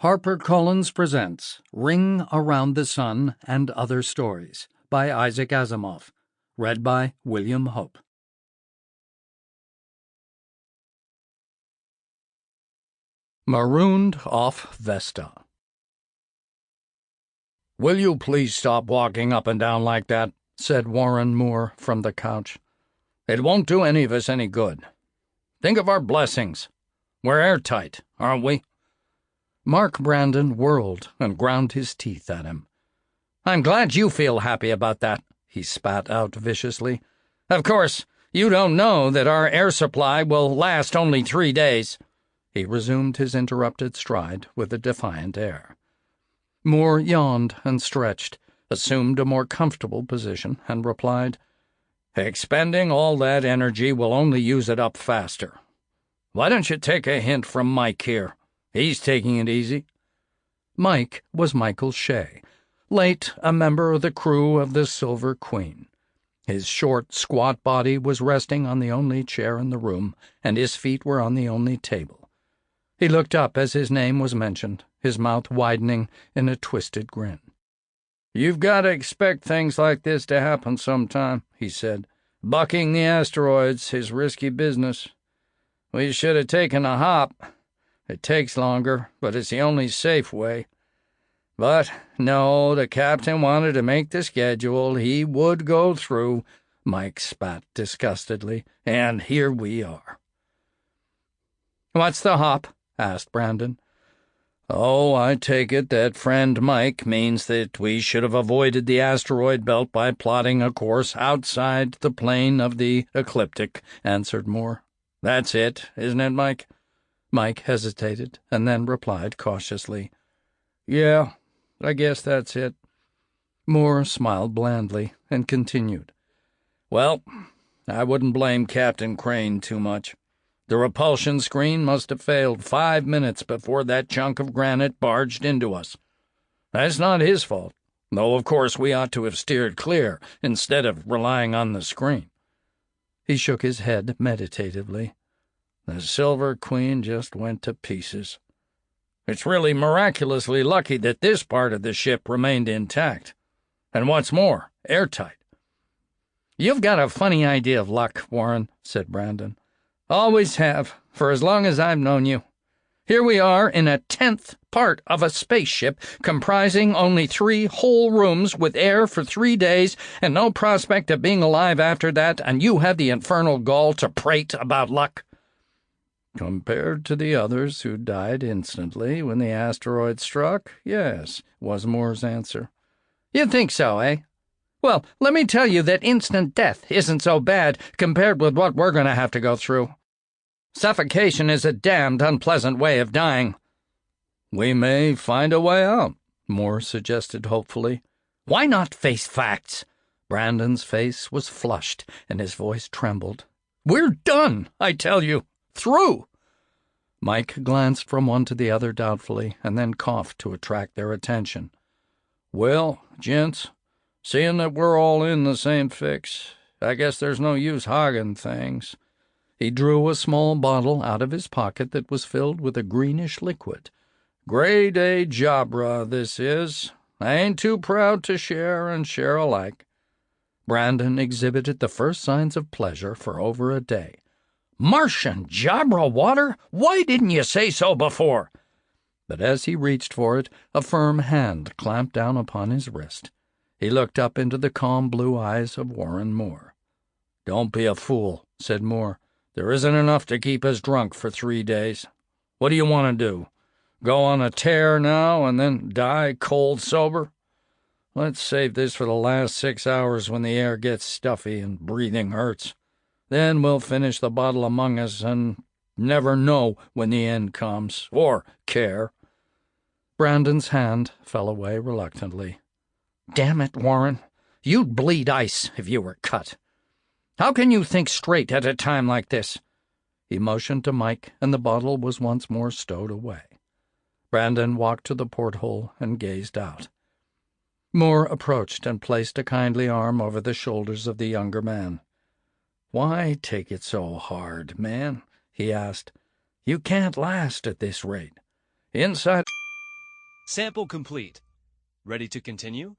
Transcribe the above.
HarperCollins presents Ring Around the Sun and Other Stories by Isaac Asimov, read by William Hope. Marooned off Vesta. "Will you please stop walking up and down like that?" said Warren Moore from the couch. "It won't do any of us any good. Think of our blessings. We're airtight, aren't we?" Mark Brandon whirled and ground his teeth at him. "I'm glad you feel happy about that," he spat out viciously. "Of course, you don't know that our air supply will last only 3 days." He resumed his interrupted stride with a defiant air. Moore yawned and stretched, assumed a more comfortable position, and replied, "Expending all that energy will only use it up faster. Why don't you take a hint from Mike here? He's taking it easy." Mike was Michael Shea, late a member of the crew of the Silver Queen. His short, squat body was resting on the only chair in the room, and his feet were on the only table. He looked up as his name was mentioned, his mouth widening in a twisted grin. "You've got to expect things like this to happen sometime," he said. "Bucking the asteroids is risky business. We should have taken a hop. It takes longer, but it's the only safe way. But no, the captain wanted to make the schedule. He would go through," Mike spat disgustedly, "and here we are." "What's the hop?" asked Brandon. "Oh, I take it that friend Mike means that we should have avoided the asteroid belt by plotting a course outside the plane of the ecliptic," answered Moore. "That's it, isn't it, Mike?" Mike hesitated and then replied cautiously, "Yeah, I guess that's it." Moore smiled blandly and continued, "Well, I wouldn't blame Captain Crane too much. The repulsion screen must have failed 5 minutes before that chunk of granite barged into us. That's not his fault, though of course we ought to have steered clear instead of relying on the screen." He shook his head meditatively. "The Silver Queen just went to pieces. It's really miraculously lucky that this part of the ship remained intact. And what's more, airtight." "You've got a funny idea of luck, Warren," said Brandon. "Always have, for as long as I've known you. Here we are in a 10th part of a spaceship comprising only 3 whole rooms with air for 3 days and no prospect of being alive after that, and you have the infernal gall to prate about luck." "Compared to the others who died instantly when the asteroid struck, yes," was Moore's answer. "You think so, eh? Well, let me tell you that instant death isn't so bad compared with what we're going to have to go through. Suffocation is a damned unpleasant way of dying." "We may find a way out," Moore suggested hopefully. "Why not face facts?" Brandon's face was flushed and his voice trembled. "We're done, I tell you. Through." Mike glanced from one to the other doubtfully and then coughed to attract their attention. "Well, gents, seeing that we're all in the same fix, I guess there's no use hogging things." He drew a small bottle out of his pocket that was filled with a greenish liquid. "Grade A Jabra, this is. I ain't too proud to share and share alike." Brandon exhibited the first signs of pleasure for over a day. "Martian Jabra water? Why didn't you say so before?" But as he reached for it, a firm hand clamped down upon his wrist. He looked up into the calm blue eyes of Warren Moore. "Don't be a fool," said Moore. "There isn't enough to keep us drunk for 3 days. What do you want to do? Go on a tear now and then die cold sober? Let's save this for the last 6 hours when the air gets stuffy and breathing hurts. Then we'll finish the bottle among us and never know when the end comes, or care." Brandon's hand fell away reluctantly. "Damn it, Warren, you'd bleed ice if you were cut. How can you think straight at a time like this?" He motioned to Mike, and the bottle was once more stowed away. Brandon walked to the porthole and gazed out. Moore approached and placed a kindly arm over the shoulders of the younger man. "Why take it so hard, man?" he asked. "You can't last at this rate. Inside Sample complete. Ready to continue?